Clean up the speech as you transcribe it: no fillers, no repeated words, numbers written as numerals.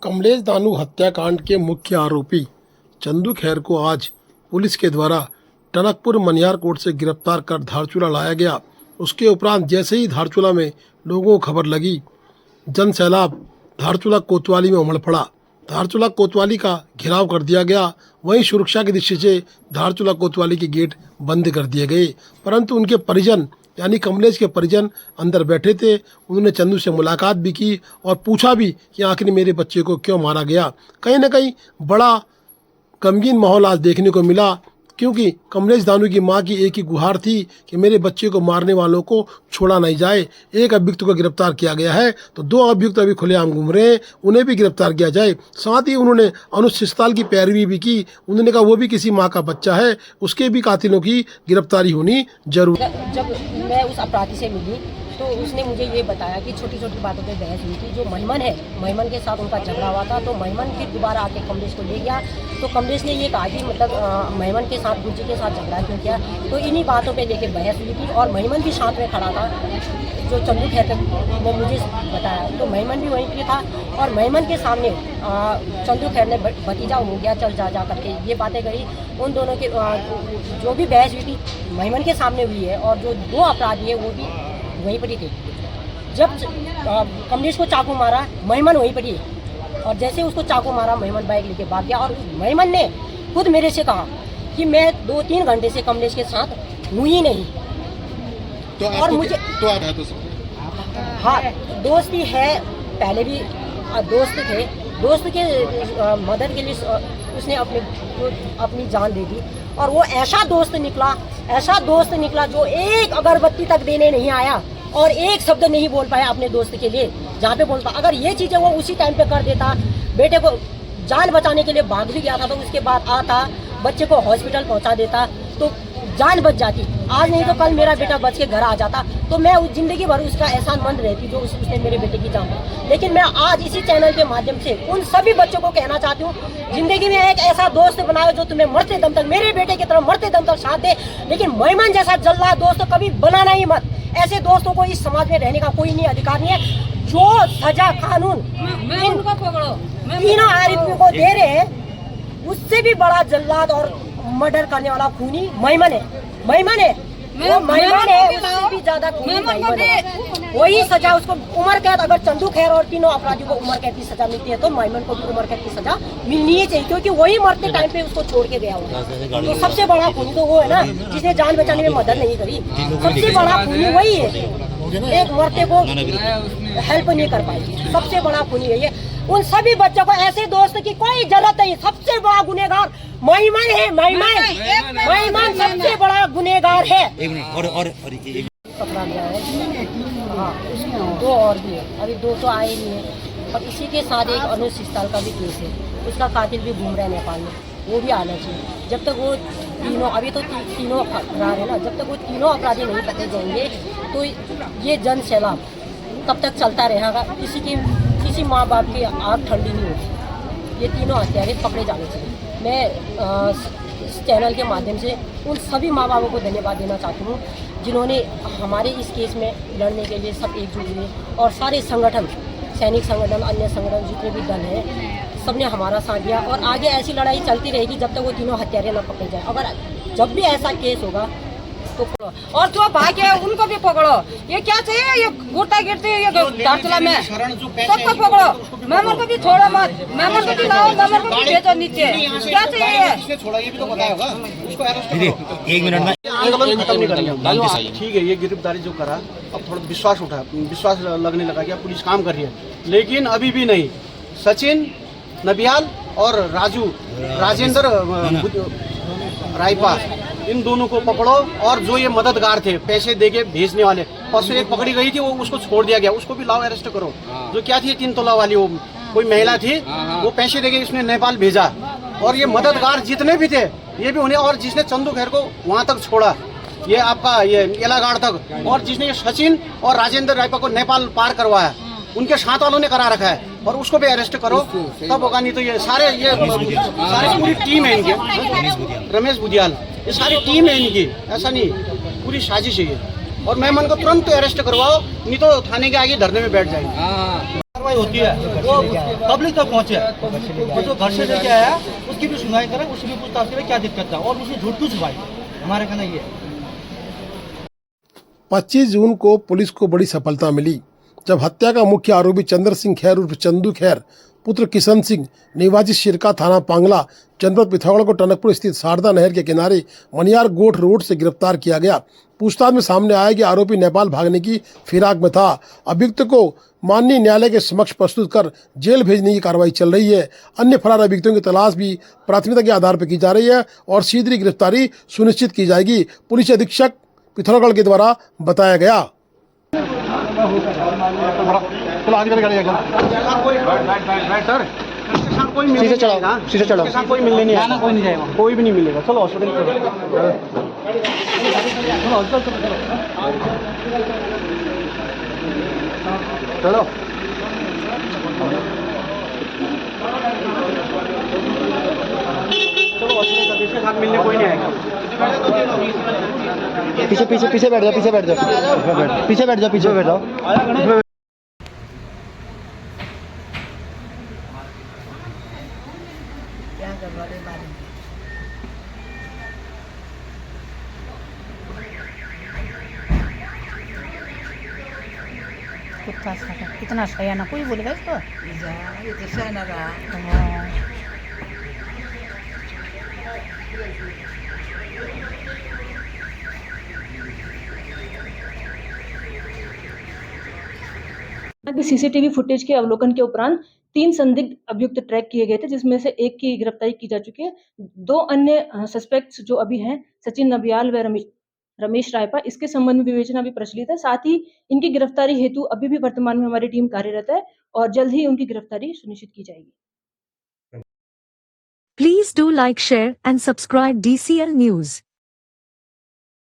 कमलेश दानू हत्याकांड के मुख्य आरोपी चंदू खैर को आज पुलिस के द्वारा टनकपुर मनियार कोर्ट से गिरफ्तार कर धारचूला लाया गया। उसके उपरांत जैसे ही धारचूला में लोगों को खबर लगी, जन सैलाब धारचूला कोतवाली में उमड़ पड़ा। धारचूला कोतवाली का घेराव कर दिया गया। वहीं सुरक्षा की दृष्टि से धारचूला कोतवाली के गेट बंद कर दिए गए, परंतु उनके परिजन यानी कमलेश के परिजन अंदर बैठे थे। उन्होंने चंदू से मुलाकात भी की और पूछा भी कि आखिर मेरे बच्चे को क्यों मारा गया। कहीं ना कहीं बड़ा गमगीन माहौल आज देखने को मिला, क्योंकि कमलेश दानू की मां की एक ही गुहार थी कि मेरे बच्चे को मारने वालों को छोड़ा नहीं जाए। एक अभियुक्त को गिरफ्तार किया गया है तो दो अभियुक्त अभी खुलेआम घूम रहे हैं, उन्हें भी गिरफ्तार किया जाए। साथ ही उन्होंने अनुच्छेद 47 की पैरवी भी की। उन्होंने कहा वो भी किसी माँ का बच्चा है, उसके भी कातिलों की गिरफ्तारी होनी जरूर। जब मैं उस अपराधी से मिली तो उसने मुझे ये बताया कि छोटी छोटी बातों पे बहस हुई थी। जो महिमन है, महिमन के साथ उनका झगड़ा हुआ था, तो महिमन फिर दोबारा आके कमलेश को ले गया। तो कमलेश ने ये कहा कि मतलब महिमन के साथ गुज्जी के साथ झगड़ा क्यों किया। तो इन्हीं बातों पे लेके बहस हुई थी और महिमन भी साथ में खड़ा था। जो चंदू खैर ने मुझे बताया तो महिमन भी वहीं पे था और महिमन के सामने चंदू खैर ने भतीजा हो गया चल जा करके ये बातें कही। उन दोनों के जो भी बहस हुई थी महिमन के सामने हुई है और जो दो अपराधी है वो भी वहीं पर ही थे। जब कमलेश को चाकू मारा महिमन वहीं पर ही, और जैसे उसको चाकू मारा महिमन बाइक लेके भाग गया। और महिमन ने खुद मेरे से कहा कि मैं 2-3 घंटे से कमलेश के साथ हूँ ही नहीं। तो और मुझे तो आप है तो हाँ दोस्ती है, पहले भी दोस्त थे। दोस्त के मदद के लिए उसने अपनी जान दे दी। और वो ऐसा दोस्त निकला जो एक अगरबत्ती तक देने नहीं आया और एक शब्द नहीं बोल पाया अपने दोस्त के लिए। जहाँ पे बोलता अगर ये चीज़ें वो उसी टाइम पे कर देता, बेटे को जान बचाने के लिए भाग भी गया था, तो उसके बाद आता बच्चे को हॉस्पिटल पहुँचा देता तो जान बच जाती। आज नहीं तो कल मेरा बेटा बच के घर आ जाता, तो मैं उस जिंदगी भर उसका एहसानमंद रहती जो उसने मेरे बेटे की जान दी। लेकिन मैं आज इसी चैनल के माध्यम से उन सभी बच्चों को कहना चाहती हूँ, जिंदगी में एक ऐसा दोस्त बनाओ जो तुम्हें मरते दम तक, मेरे बेटे की तरह मरते दम तक साथ दे। लेकिन महिमन जैसा जल्ला दोस्त कभी बनाना ही मत। ऐसे दोस्तों को इस समाज में रहने का कोई नहीं अधिकार नहीं है। जो सजा कानून तीनों आरोपियों को दे रहे हैं, उससे भी बड़ा जल्लाद और मर्डर करने वाला खूनी महिमन है। वो महिमन है, उससे भी ज्यादा खूनी महिमन है। वही सजा उसको उम्र कैद, अगर चंदू खैर और तीनों अपराधियों को उम्र कैद की सजा मिलती है तो महिमन को भी उम्र कैद की सजा मिलनी ही चाहिए, क्योंकि वही मरते टाइम पे उसको छोड़ के गया हुआ। तो सबसे बड़ा खूनी तो वो है ना जिसने जान बचाने में मदद नहीं करी। सबसे बड़ा खूनी वही है, एक मरते को हेल्प नहीं कर पाई। सबसे बड़ा खूनी है ये। उन सभी बच्चों को ऐसे दोस्त की कोई जरूरत नहीं। सबसे बड़ा गुनहगार महिमन है। महिमन सबसे बड़ा गुनहगार है। पकड़ा गया है। हाँ, दो और भी है, अभी 2 तो आए नहीं है। और इसी के साथ एक अनुच्छेद 47 का भी केस है, उसका कातिल भी घूम रहा है नेपाल में, वो भी आना चाहिए। जब तक वो तीनों, अभी तो तीनों फरार है ना, जब तक वो तीनों अपराधी नहीं पकड़े जाएंगे तो ये जन सैलाब तब तक चलता रहेगा। किसी माँ बाप की आँख ठंडी नहीं होती। ये तीनों हत्यारे पकड़े जाने चाहिए। मैं इस चैनल के माध्यम से उन सभी माँ बापों को धन्यवाद देना चाहती हूँ जिन्होंने हमारे इस केस में लड़ने के लिए सब एकजुट हुए, और सारे संगठन, सैनिक संगठन, अन्य संगठन, जितने भी दल हैं, सबने हमारा साथ दिया। और आगे ऐसी लड़ाई चलती रहेगी जब तक वो तीनों हत्यारे न पकड़े जाए। अगर जब भी ऐसा केस होगा तो और जो भागे उनको भी पकड़ो। ये क्या चाहिए, ये गुर्ता गिरती है ये धारचूला में, सबको पकड़ो। मेमर को भी छोड़ो मत, मेमर को भी लाओ, मेमर को भी भेजो नीचे। क्या चाहिए छोड़ा, ये भी तो बताया होगा उसको। एक मिनट में खत्म नहीं करेंगे। ठीक है, ये गिरफ्तारी जो करा, अब थोड़ा विश्वास लगने लगा कि पुलिस काम कर रही है, लेकिन अभी भी नहीं। सचिन नबियाल और राजेंद्र रायपा, इन दोनों को पकड़ो। और जो ये मददगार थे, पैसे देके भेजने वाले, परसों एक पकड़ी गई थी, वो उसको छोड़ दिया गया, उसको भी लाओ, अरेस्ट करो। जो क्या थी 3 तोला वाली, वो कोई महिला थी, वो पैसे देके उसने नेपाल भेजा। और ये मददगार जितने भी थे ये भी उन्हें, और जिसने चंदू खैर को वहां तक छोड़ा, ये आपका ये एलागाड़ तक, और जिसने ये सचिन और राजेंद्र रायपा को नेपाल पार करवाया, उनके साथ वालों ने करा रखा है। और उसको भी अरेस्ट करो तब होगा, नहीं तो ये सारे पूरी टीम है इनकी, रमेश बुधियाल, ये सारी टीम है इनकी, ऐसा नहीं, पूरी साजिश है ये। और मैं मन को तुरंत अरेस्ट करवाओ, नहीं तो थाने के आगे धरने में बैठ जाएंगे। कार्रवाई होती है वो पब्लिक तक पहुँचे, और जो घर से लेके आया उसकी भी सुनवाई करें, उसकी भी पूछताछ करें क्या दिक्कत था, और उसने झूठ क्यों छुपाई, हमारे कहना ये है। 25 जून को पुलिस को बड़ी सफलता मिली जब हत्या का मुख्य आरोपी चंद्र सिंह खैर उर्फ चंदू खैर पुत्र किशन सिंह निवासी शिरका थाना पांगला जनपद पिथौरागढ़ को टनकपुर स्थित शारदा नहर के किनारे मनियार गोठ रोड से गिरफ्तार किया गया। पूछताछ में सामने आया कि आरोपी नेपाल भागने की फिराक में था। अभियुक्त को माननीय न्यायालय के समक्ष प्रस्तुत कर जेल भेजने की कार्रवाई चल रही है। अन्य फरार अभियुक्तों की तलाश भी प्राथमिकता के आधार पर की जा रही है और शीघ्र गिरफ्तारी सुनिश्चित की जाएगी, पुलिस अधीक्षक पिथौरागढ़ के द्वारा बताया गया। शीशे चढ़ाओ, कोई मिलने नहीं आएगा, कोई नहीं जाएगा, कोई भी नहीं मिलेगा। चलो हॉस्पिटल चलो। इसके साथ मिलने कोई नहीं आएगा। पीछे पीछे पीछे बैठ जाओ, पीछे बैठ जाओ, पीछे बैठ जाओ, पीछे बैठ जाओ। कितना सयाना कोई बोलेगा इसको? ये तो सयाना रहा। सीसीटीवी फुटेज के अवलोकन के उपरांत 3 संदिग्ध अभियुक्त ट्रैक किए गए थे, जिसमें से एक की गिरफ्तारी की जा चुकी है। 2 अन्य सस्पेक्ट्स जो अभी हैं, सचिन नबियाल व रमेश रायपा, इसके संबंध में विवेचना भी प्रचलित है। साथ ही इनकी गिरफ्तारी हेतु अभी भी वर्तमान में हमारी टीम कार्यरत है और जल्द ही उनकी गिरफ्तारी सुनिश्चित की जाएगी। Please do like, share and subscribe DCL News.